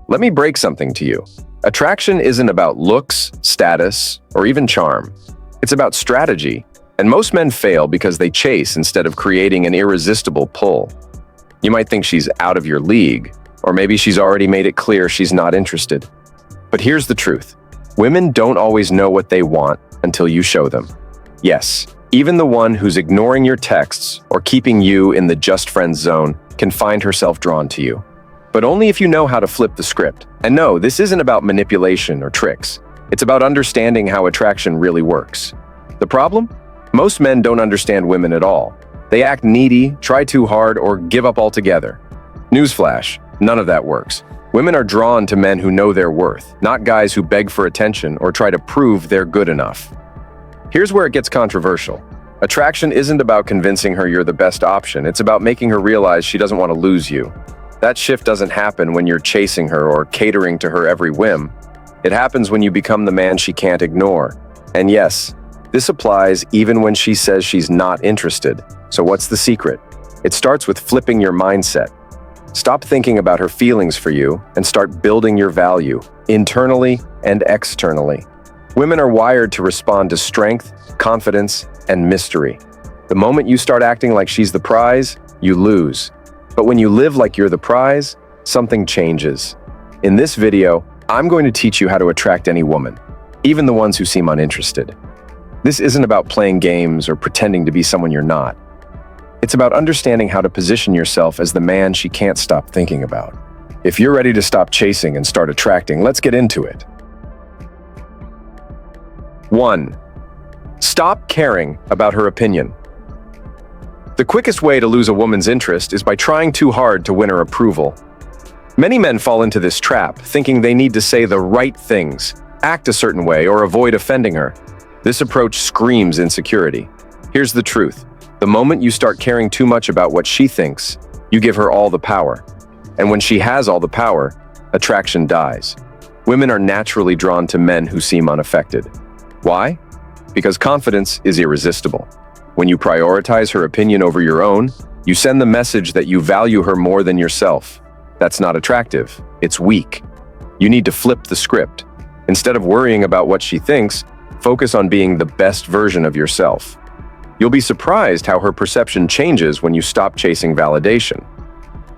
Let me break something to you. Attraction isn't about looks, status, or even charm. It's about strategy, and most men fail because they chase instead of creating an irresistible pull. You might think she's out of your league, or maybe she's already made it clear she's not interested. But here's the truth. Women don't always know what they want until you show them. Yes, even the one who's ignoring your texts or keeping you in the just friends zone can find herself drawn to you. But only if you know how to flip the script. And no, this isn't about manipulation or tricks. It's about understanding how attraction really works. The problem? Most men don't understand women at all. They act needy, try too hard, or give up altogether. Newsflash, none of that works. Women are drawn to men who know their worth, not guys who beg for attention or try to prove they're good enough. Here's where it gets controversial. Attraction isn't about convincing her you're the best option. It's about making her realize she doesn't want to lose you. That shift doesn't happen when you're chasing her or catering to her every whim. It happens when you become the man she can't ignore. And yes, this applies even when she says she's not interested. So what's the secret? It starts with flipping your mindset. Stop thinking about her feelings for you and start building your value, internally and externally. Women are wired to respond to strength, confidence, and mystery. The moment you start acting like she's the prize, you lose. But when you live like you're the prize, something changes. In this video, I'm going to teach you how to attract any woman, even the ones who seem uninterested. This isn't about playing games or pretending to be someone you're not. It's about understanding how to position yourself as the man she can't stop thinking about. If you're ready to stop chasing and start attracting, let's get into it. 1. Stop caring about her opinion. The quickest way to lose a woman's interest is by trying too hard to win her approval. Many men fall into this trap, thinking they need to say the right things, act a certain way, or avoid offending her. This approach screams insecurity. Here's the truth. The moment you start caring too much about what she thinks, you give her all the power. And when she has all the power, attraction dies. Women are naturally drawn to men who seem unaffected. Why? Because confidence is irresistible. When you prioritize her opinion over your own, you send the message that you value her more than yourself. That's not attractive. It's weak. You need to flip the script. Instead of worrying about what she thinks, focus on being the best version of yourself. You'll be surprised how her perception changes when you stop chasing validation.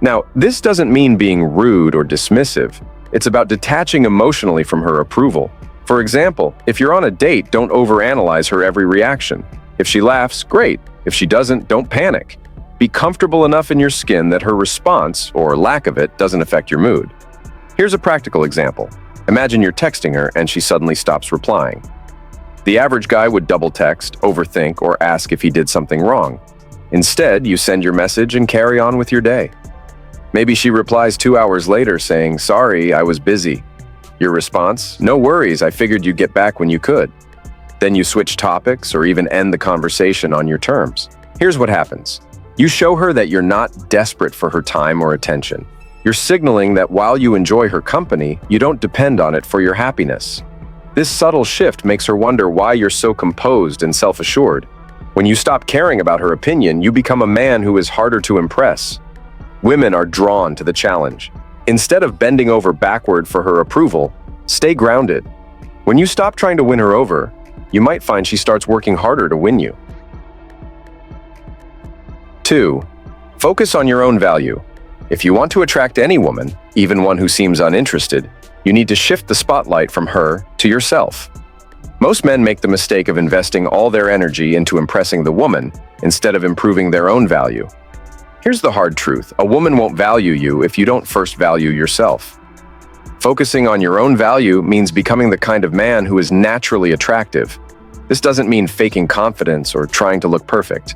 Now, this doesn't mean being rude or dismissive. It's about detaching emotionally from her approval. For example, if you're on a date, don't overanalyze her every reaction. If she laughs, great. If she doesn't, don't panic. Be comfortable enough in your skin that her response, or lack of it, doesn't affect your mood. Here's a practical example. Imagine you're texting her and she suddenly stops replying. The average guy would double text, overthink, or ask if he did something wrong. Instead, you send your message and carry on with your day. Maybe she replies 2 hours later saying, "Sorry, I was busy." Your response, "No worries, I figured you'd get back when you could." Then you switch topics or even end the conversation on your terms. Here's what happens. You show her that you're not desperate for her time or attention. You're signaling that while you enjoy her company, you don't depend on it for your happiness. This subtle shift makes her wonder why you're so composed and self-assured. When you stop caring about her opinion, you become a man who is harder to impress. Women are drawn to the challenge. Instead of bending over backward for her approval, stay grounded. When you stop trying to win her over, you might find she starts working harder to win you. 2. Focus on your own value. If you want to attract any woman, even one who seems uninterested, you need to shift the spotlight from her to yourself. Most men make the mistake of investing all their energy into impressing the woman instead of improving their own value. Here's the hard truth. A woman won't value you if you don't first value yourself. Focusing on your own value means becoming the kind of man who is naturally attractive. This doesn't mean faking confidence or trying to look perfect.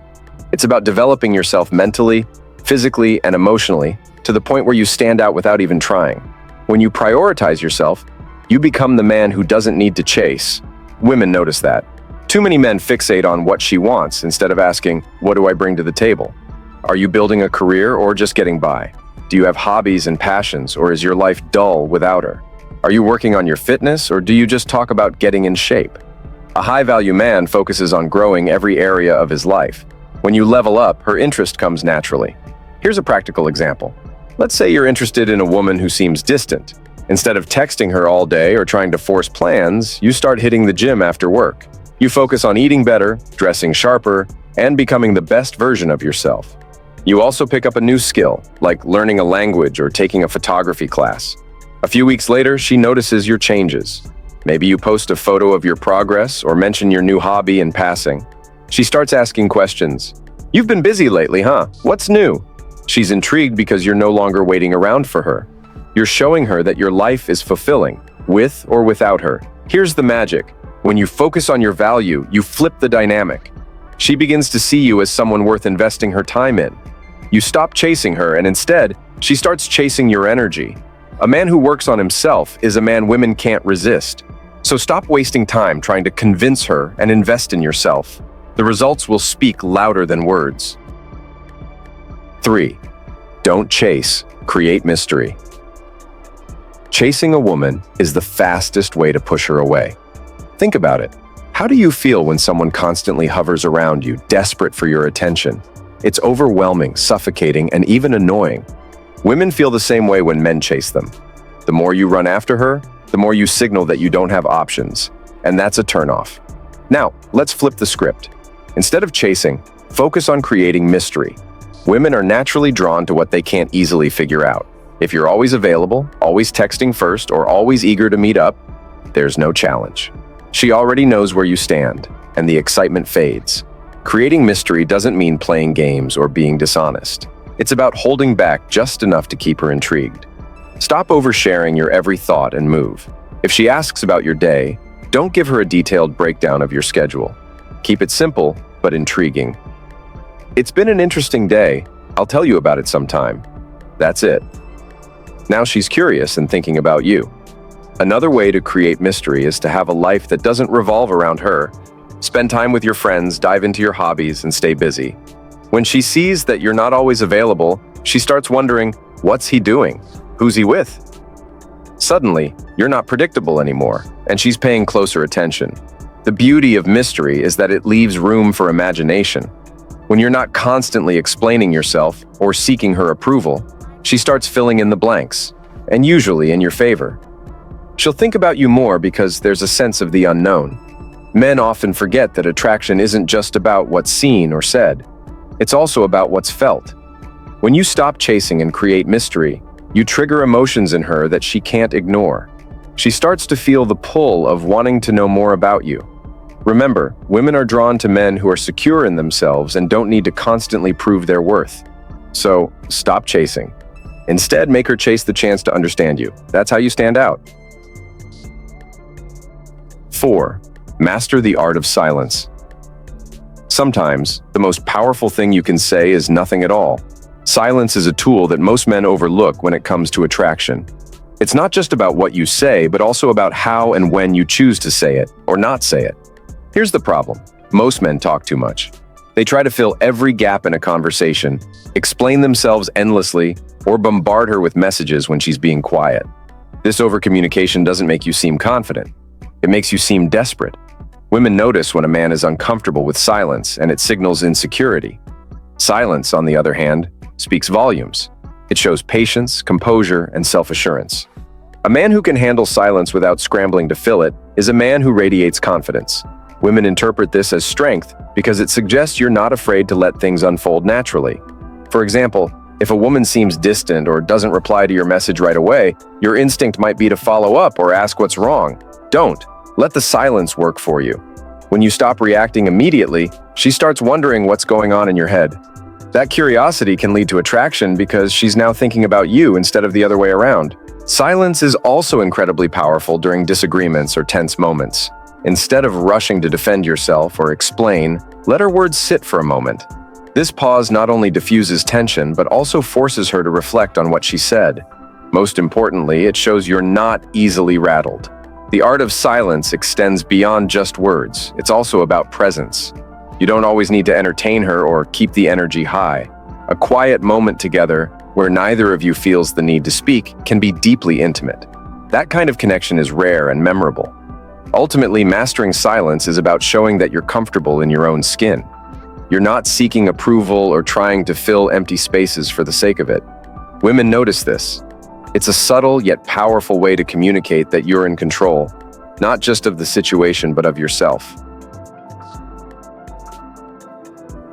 It's about developing yourself mentally, physically, and emotionally to the point where you stand out without even trying. When you prioritize yourself, you become the man who doesn't need to chase. Women notice that. Too many men fixate on what she wants instead of asking, "What do I bring to the table?" Are you building a career or just getting by? Do you have hobbies and passions, or is your life dull without her? Are you working on your fitness, or do you just talk about getting in shape? A high-value man focuses on growing every area of his life. When you level up, her interest comes naturally. Here's a practical example. Let's say you're interested in a woman who seems distant. Instead of texting her all day or trying to force plans, you start hitting the gym after work. You focus on eating better, dressing sharper, and becoming the best version of yourself. You also pick up a new skill, like learning a language or taking a photography class. A few weeks later, she notices your changes. Maybe you post a photo of your progress or mention your new hobby in passing. She starts asking questions. "You've been busy lately, huh? What's new?" She's intrigued because you're no longer waiting around for her. You're showing her that your life is fulfilling, with or without her. Here's the magic. When you focus on your value, you flip the dynamic. She begins to see you as someone worth investing her time in. You stop chasing her, and instead, she starts chasing your energy. A man who works on himself is a man women can't resist. So stop wasting time trying to convince her and invest in yourself. The results will speak louder than words. 3. Don't chase, create mystery. Chasing a woman is the fastest way to push her away. Think about it. How do you feel when someone constantly hovers around you, desperate for your attention? It's overwhelming, suffocating, and even annoying. Women feel the same way when men chase them. The more you run after her, the more you signal that you don't have options, and that's a turnoff. Now, let's flip the script. Instead of chasing, focus on creating mystery. Women are naturally drawn to what they can't easily figure out. If you're always available, always texting first, or always eager to meet up, there's no challenge. She already knows where you stand, and the excitement fades. Creating mystery doesn't mean playing games or being dishonest. It's about holding back just enough to keep her intrigued. Stop oversharing your every thought and move. If she asks about your day, don't give her a detailed breakdown of your schedule. Keep it simple, but intriguing. "It's been an interesting day. I'll tell you about it sometime." That's it. Now she's curious and thinking about you. Another way to create mystery is to have a life that doesn't revolve around her. Spend time with your friends, dive into your hobbies, and stay busy. When she sees that you're not always available, she starts wondering, what's he doing? Who's he with? Suddenly, you're not predictable anymore, and she's paying closer attention. The beauty of mystery is that it leaves room for imagination. When you're not constantly explaining yourself or seeking her approval, she starts filling in the blanks, and usually in your favor. She'll think about you more because there's a sense of the unknown. Men often forget that attraction isn't just about what's seen or said. It's also about what's felt. When you stop chasing and create mystery, you trigger emotions in her that she can't ignore. She starts to feel the pull of wanting to know more about you. Remember, women are drawn to men who are secure in themselves and don't need to constantly prove their worth. So, stop chasing. Instead, make her chase the chance to understand you. That's how you stand out. 4. Master the art of silence. Sometimes, the most powerful thing you can say is nothing at all. Silence is a tool that most men overlook when it comes to attraction. It's not just about what you say, but also about how and when you choose to say it or not say it. Here's the problem. Most men talk too much. They try to fill every gap in a conversation, explain themselves endlessly, or bombard her with messages when she's being quiet. This overcommunication doesn't make you seem confident. It makes you seem desperate. Women notice when a man is uncomfortable with silence, and it signals insecurity. Silence, on the other hand, speaks volumes. It shows patience, composure, and self-assurance. A man who can handle silence without scrambling to fill it is a man who radiates confidence. Women interpret this as strength because it suggests you're not afraid to let things unfold naturally. For example, if a woman seems distant or doesn't reply to your message right away, your instinct might be to follow up or ask what's wrong. Don't. Let the silence work for you. When you stop reacting immediately, she starts wondering what's going on in your head. That curiosity can lead to attraction because she's now thinking about you instead of the other way around. Silence is also incredibly powerful during disagreements or tense moments. Instead of rushing to defend yourself or explain, let her words sit for a moment. This pause not only diffuses tension, but also forces her to reflect on what she said. Most importantly, it shows you're not easily rattled. The art of silence extends beyond just words. It's also about presence. You don't always need to entertain her or keep the energy high. A quiet moment together, where neither of you feels the need to speak, can be deeply intimate. That kind of connection is rare and memorable. Ultimately, mastering silence is about showing that you're comfortable in your own skin. You're not seeking approval or trying to fill empty spaces for the sake of it. Women notice this. It's a subtle yet powerful way to communicate that you're in control, not just of the situation but of yourself.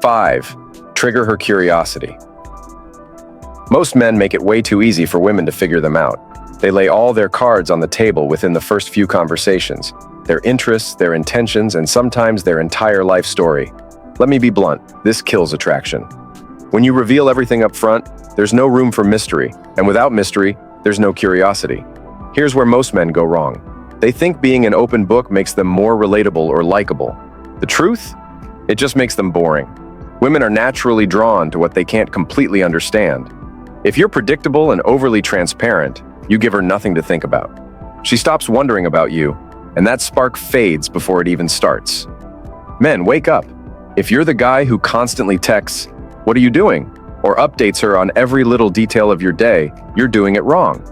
5. Trigger her curiosity. Most men make it way too easy for women to figure them out. They lay all their cards on the table within the first few conversations, their interests, their intentions, and sometimes their entire life story. Let me be blunt, this kills attraction. When you reveal everything up front, there's no room for mystery, and without mystery, there's no curiosity. Here's where most men go wrong. They think being an open book makes them more relatable or likable. The truth? It just makes them boring. Women are naturally drawn to what they can't completely understand. If you're predictable and overly transparent, you give her nothing to think about. She stops wondering about you, and that spark fades before it even starts. Men, wake up. If you're the guy who constantly texts, "What are you doing?" or updates her on every little detail of your day, you're doing it wrong.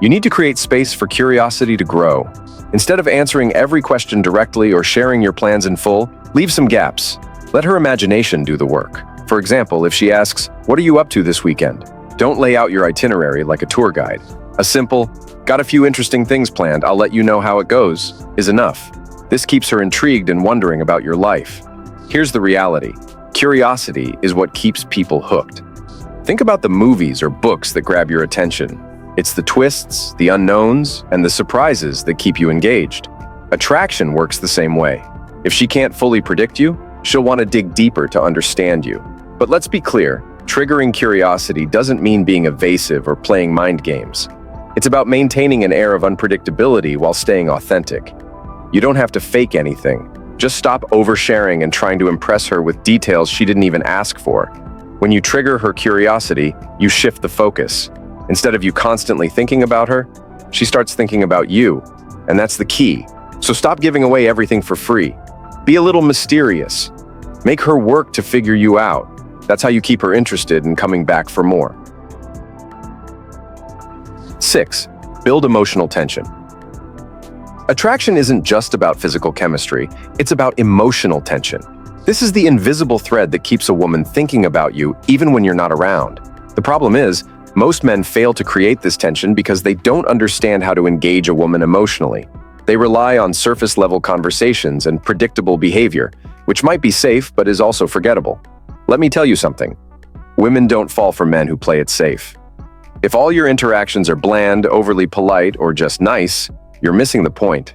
You need to create space for curiosity to grow. Instead of answering every question directly or sharing your plans in full, leave some gaps. Let her imagination do the work. For example, if she asks, "What are you up to this weekend?" Don't lay out your itinerary like a tour guide. A simple, "Got a few interesting things planned, I'll let you know how it goes," is enough. This keeps her intrigued and wondering about your life. Here's the reality. Curiosity is what keeps people hooked. Think about the movies or books that grab your attention. It's the twists, the unknowns, and the surprises that keep you engaged. Attraction works the same way. If she can't fully predict you, she'll want to dig deeper to understand you. But let's be clear, triggering curiosity doesn't mean being evasive or playing mind games. It's about maintaining an air of unpredictability while staying authentic. You don't have to fake anything. Just stop oversharing and trying to impress her with details she didn't even ask for. When you trigger her curiosity, you shift the focus. Instead of you constantly thinking about her, she starts thinking about you, and that's the key. So stop giving away everything for free. Be a little mysterious. Make her work to figure you out. That's how you keep her interested and coming back for more. 6. Build emotional tension. Attraction isn't just about physical chemistry, it's about emotional tension. This is the invisible thread that keeps a woman thinking about you even when you're not around. The problem is, most men fail to create this tension because they don't understand how to engage a woman emotionally. They rely on surface-level conversations and predictable behavior, which might be safe but is also forgettable. Let me tell you something. Women don't fall for men who play it safe. If all your interactions are bland, overly polite, or just nice, you're missing the point.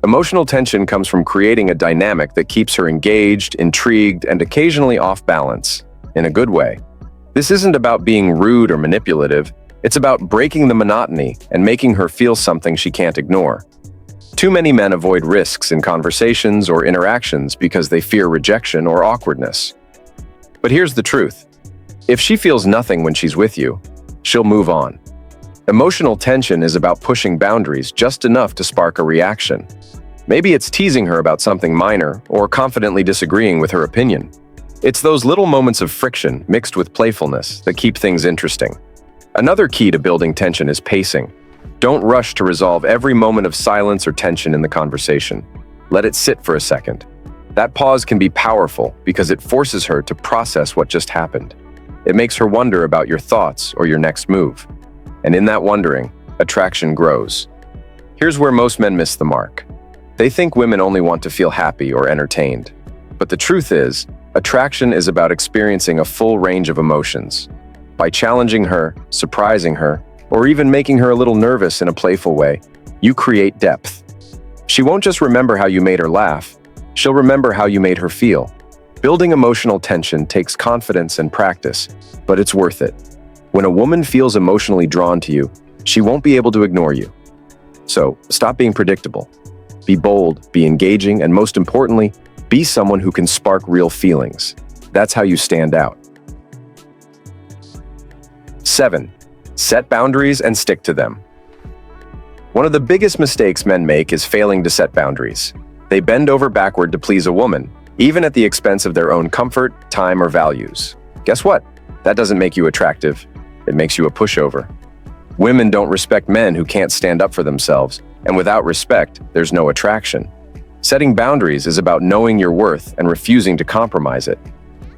Emotional tension comes from creating a dynamic that keeps her engaged, intrigued, and occasionally off balance, in a good way. This isn't about being rude or manipulative, it's about breaking the monotony and making her feel something she can't ignore. Too many men avoid risks in conversations or interactions because they fear rejection or awkwardness. But here's the truth. If she feels nothing when she's with you, she'll move on. Emotional tension is about pushing boundaries just enough to spark a reaction. Maybe it's teasing her about something minor or confidently disagreeing with her opinion. It's those little moments of friction mixed with playfulness that keep things interesting. Another key to building tension is pacing. Don't rush to resolve every moment of silence or tension in the conversation. Let it sit for a second. That pause can be powerful because it forces her to process what just happened. It makes her wonder about your thoughts or your next move. And in that wondering, attraction grows. Here's where most men miss the mark. They think women only want to feel happy or entertained. But the truth is, attraction is about experiencing a full range of emotions. By challenging her, surprising her, or even making her a little nervous in a playful way, you create depth. She won't just remember how you made her laugh, she'll remember how you made her feel. Building emotional tension takes confidence and practice, but it's worth it. When a woman feels emotionally drawn to you, she won't be able to ignore you. So, stop being predictable. Be bold, be engaging, and most importantly, be someone who can spark real feelings. That's how you stand out. 7. Set boundaries and stick to them. One of the biggest mistakes men make is failing to set boundaries. They bend over backward to please a woman, even at the expense of their own comfort, time, or values. Guess what? That doesn't make you attractive. It makes you a pushover. Women don't respect men who can't stand up for themselves, and without respect, there's no attraction. Setting boundaries is about knowing your worth and refusing to compromise it.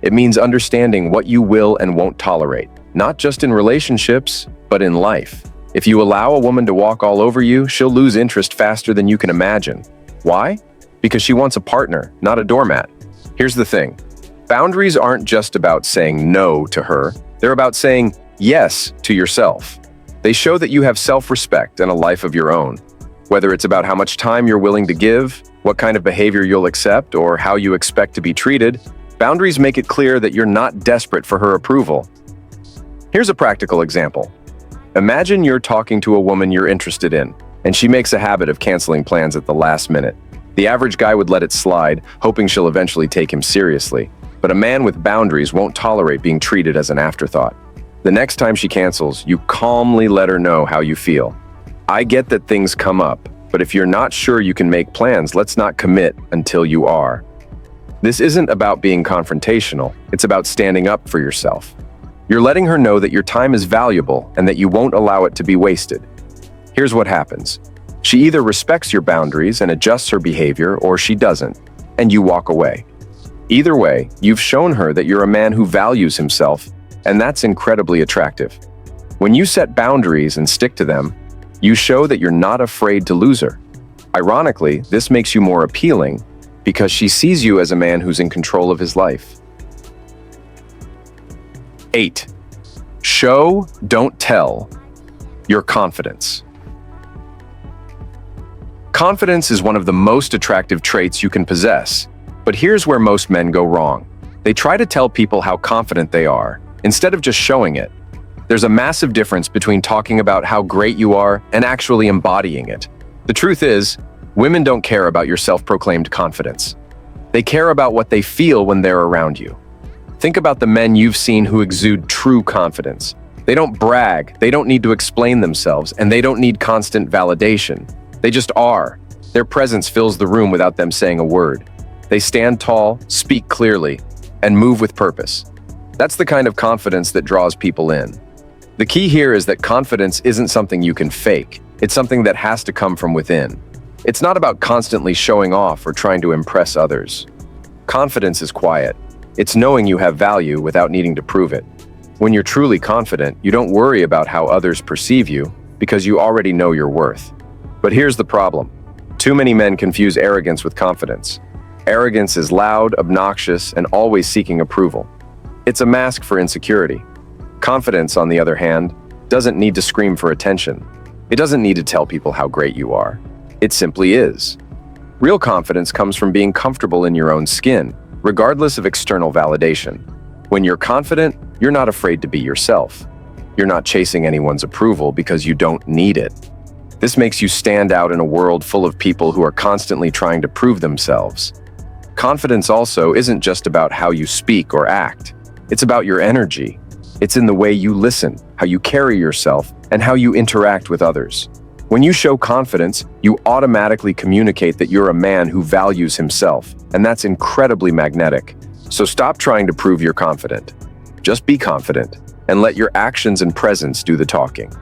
It means understanding what you will and won't tolerate, not just in relationships, but in life. If you allow a woman to walk all over you, she'll lose interest faster than you can imagine. Why? Because she wants a partner, not a doormat. Here's the thing. Boundaries aren't just about saying no to her. They're about saying yes to yourself. They show that you have self-respect and a life of your own. Whether it's about how much time you're willing to give, what kind of behavior you'll accept, or how you expect to be treated, boundaries make it clear that you're not desperate for her approval. Here's a practical example. Imagine you're talking to a woman you're interested in, and she makes a habit of canceling plans at the last minute. The average guy would let it slide, hoping she'll eventually take him seriously. But a man with boundaries won't tolerate being treated as an afterthought. The next time she cancels, you calmly let her know how you feel. I get that things come up, but if you're not sure you can make plans, let's not commit until you are. This isn't about being confrontational, it's about standing up for yourself. You're letting her know that your time is valuable and that you won't allow it to be wasted. Here's what happens. She either respects your boundaries and adjusts her behavior, or she doesn't, and you walk away. Either way, you've shown her that you're a man who values himself, and that's incredibly attractive. When you set boundaries and stick to them, you show that you're not afraid to lose her. Ironically, this makes you more appealing because she sees you as a man who's in control of his life. 8. Show, don't tell, your confidence. Confidence is one of the most attractive traits you can possess, but here's where most men go wrong. They try to tell people how confident they are, instead of just showing it. There's a massive difference between talking about how great you are and actually embodying it. The truth is, women don't care about your self-proclaimed confidence. They care about what they feel when they're around you. Think about the men you've seen who exude true confidence. They don't brag, they don't need to explain themselves, and they don't need constant validation. They just are. Their presence fills the room without them saying a word. They stand tall, speak clearly, and move with purpose. That's the kind of confidence that draws people in. The key here is that confidence isn't something you can fake. It's something that has to come from within. It's not about constantly showing off or trying to impress others. Confidence is quiet. It's knowing you have value without needing to prove it. When you're truly confident, you don't worry about how others perceive you because you already know your worth. But here's the problem. Too many men confuse arrogance with confidence. Arrogance is loud, obnoxious, and always seeking approval. It's a mask for insecurity. Confidence, on the other hand, doesn't need to scream for attention. It doesn't need to tell people how great you are. It simply is. Real confidence comes from being comfortable in your own skin, regardless of external validation. When you're confident, you're not afraid to be yourself. You're not chasing anyone's approval because you don't need it. This makes you stand out in a world full of people who are constantly trying to prove themselves. Confidence also isn't just about how you speak or act. It's about your energy. It's in the way you listen, how you carry yourself, and how you interact with others. When you show confidence, you automatically communicate that you're a man who values himself, and that's incredibly magnetic. So stop trying to prove you're confident. Just be confident, and let your actions and presence do the talking.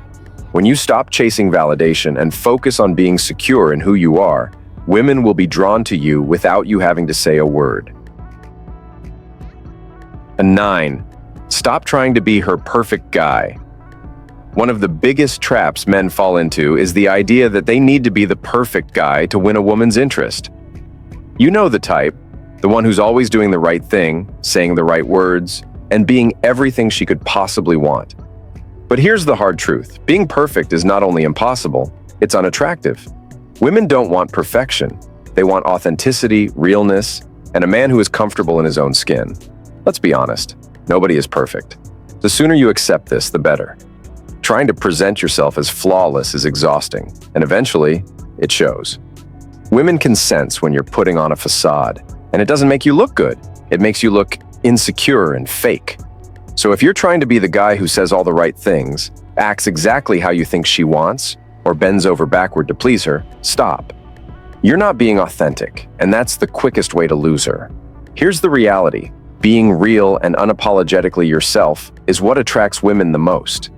When you stop chasing validation and focus on being secure in who you are, women will be drawn to you without you having to say a word. 9. Stop trying to be her perfect guy. One of the biggest traps men fall into is the idea that they need to be the perfect guy to win a woman's interest. You know the type, the one who's always doing the right thing, saying the right words, and being everything she could possibly want. But here's the hard truth. Being perfect is not only impossible, it's unattractive. Women don't want perfection. They want authenticity, realness, and a man who is comfortable in his own skin. Let's be honest, nobody is perfect. The sooner you accept this, the better. Trying to present yourself as flawless is exhausting, and eventually, it shows. Women can sense when you're putting on a facade, and it doesn't make you look good. It makes you look insecure and fake. So if you're trying to be the guy who says all the right things, acts exactly how you think she wants, or bends over backward to please her, stop. You're not being authentic, and that's the quickest way to lose her. Here's the reality. Being real and unapologetically yourself is what attracts women the most.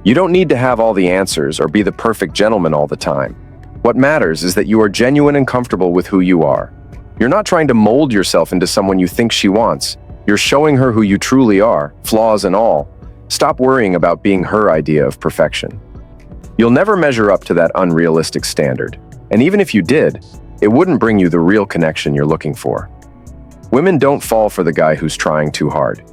You don't need to have all the answers or be the perfect gentleman all the time. What matters is that you are genuine and comfortable with who you are. You're not trying to mold yourself into someone you think she wants. You're showing her who you truly are, flaws and all. Stop worrying about being her idea of perfection. You'll never measure up to that unrealistic standard. And even if you did, it wouldn't bring you the real connection you're looking for. Women don't fall for the guy who's trying too hard.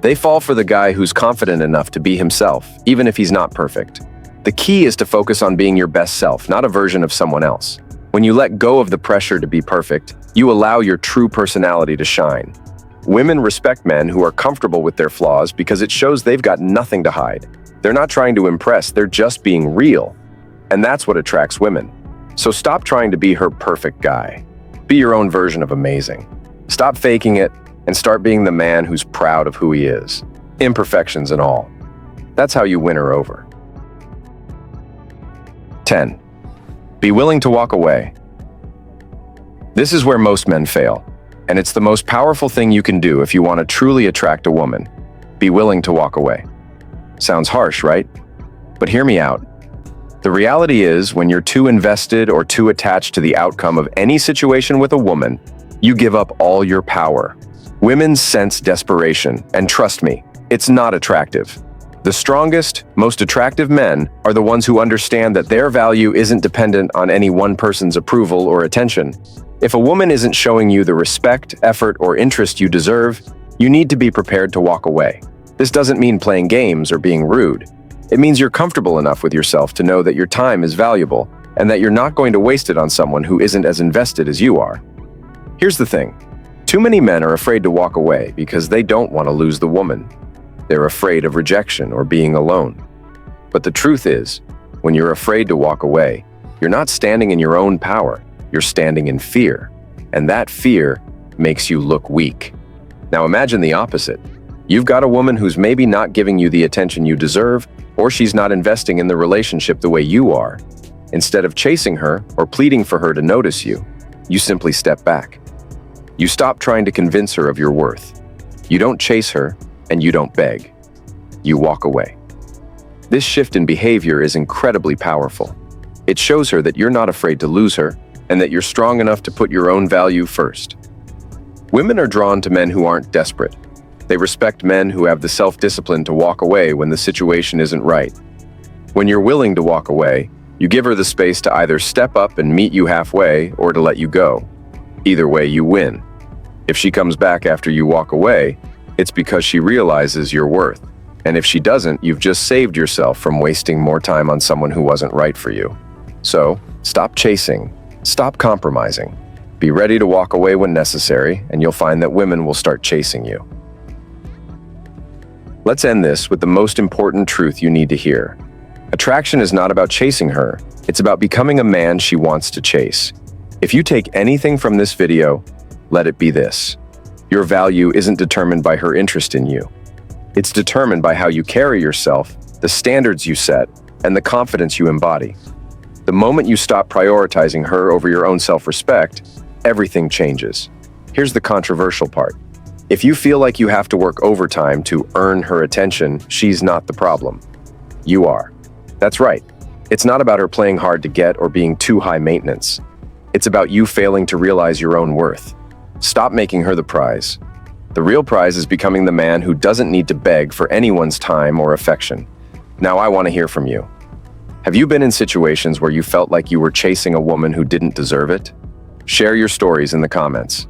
They fall for the guy who's confident enough to be himself, even if he's not perfect. The key is to focus on being your best self, not a version of someone else. When you let go of the pressure to be perfect, you allow your true personality to shine. Women respect men who are comfortable with their flaws because it shows they've got nothing to hide. They're not trying to impress, they're just being real. And that's what attracts women. So stop trying to be her perfect guy. Be your own version of amazing. Stop faking it and start being the man who's proud of who he is, imperfections and all. That's how you win her over. 10. Be willing to walk away. This is where most men fail, and it's the most powerful thing you can do if you want to truly attract a woman. Be willing to walk away. Sounds harsh, right? But hear me out. The reality is, when you're too invested or too attached to the outcome of any situation with a woman, you give up all your power. Women sense desperation, and trust me, it's not attractive. The strongest, most attractive men are the ones who understand that their value isn't dependent on any one person's approval or attention. If a woman isn't showing you the respect, effort, or interest you deserve, you need to be prepared to walk away. This doesn't mean playing games or being rude. It means you're comfortable enough with yourself to know that your time is valuable and that you're not going to waste it on someone who isn't as invested as you are. Here's the thing. Too many men are afraid to walk away because they don't want to lose the woman. They're afraid of rejection or being alone. But the truth is, when you're afraid to walk away, you're not standing in your own power, you're standing in fear. And that fear makes you look weak. Now imagine the opposite. You've got a woman who's maybe not giving you the attention you deserve, or she's not investing in the relationship the way you are. Instead of chasing her or pleading for her to notice you, you simply step back. You stop trying to convince her of your worth. You don't chase her, and you don't beg. You walk away. This shift in behavior is incredibly powerful. It shows her that you're not afraid to lose her, and that you're strong enough to put your own value first. Women are drawn to men who aren't desperate. They respect men who have the self-discipline to walk away when the situation isn't right. When you're willing to walk away, you give her the space to either step up and meet you halfway or to let you go. Either way, you win. If she comes back after you walk away, it's because she realizes your worth. And if she doesn't, you've just saved yourself from wasting more time on someone who wasn't right for you. So, stop chasing. Stop compromising. Be ready to walk away when necessary, and you'll find that women will start chasing you. Let's end this with the most important truth you need to hear. Attraction is not about chasing her. It's about becoming a man she wants to chase. If you take anything from this video, let it be this. Your value isn't determined by her interest in you. It's determined by how you carry yourself, the standards you set, and the confidence you embody. The moment you stop prioritizing her over your own self-respect, everything changes. Here's the controversial part. If you feel like you have to work overtime to earn her attention, she's not the problem. You are. That's right. It's not about her playing hard to get or being too high maintenance. It's about you failing to realize your own worth. Stop making her the prize. The real prize is becoming the man who doesn't need to beg for anyone's time or affection. Now I want to hear from you. Have you been in situations where you felt like you were chasing a woman who didn't deserve it? Share your stories in the comments.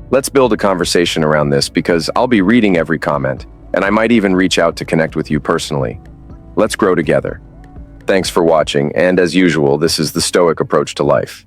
Let's build a conversation around this because I'll be reading every comment, and I might even reach out to connect with you personally. Let's grow together. Thanks for watching, and as usual, this is the Stoic approach to life.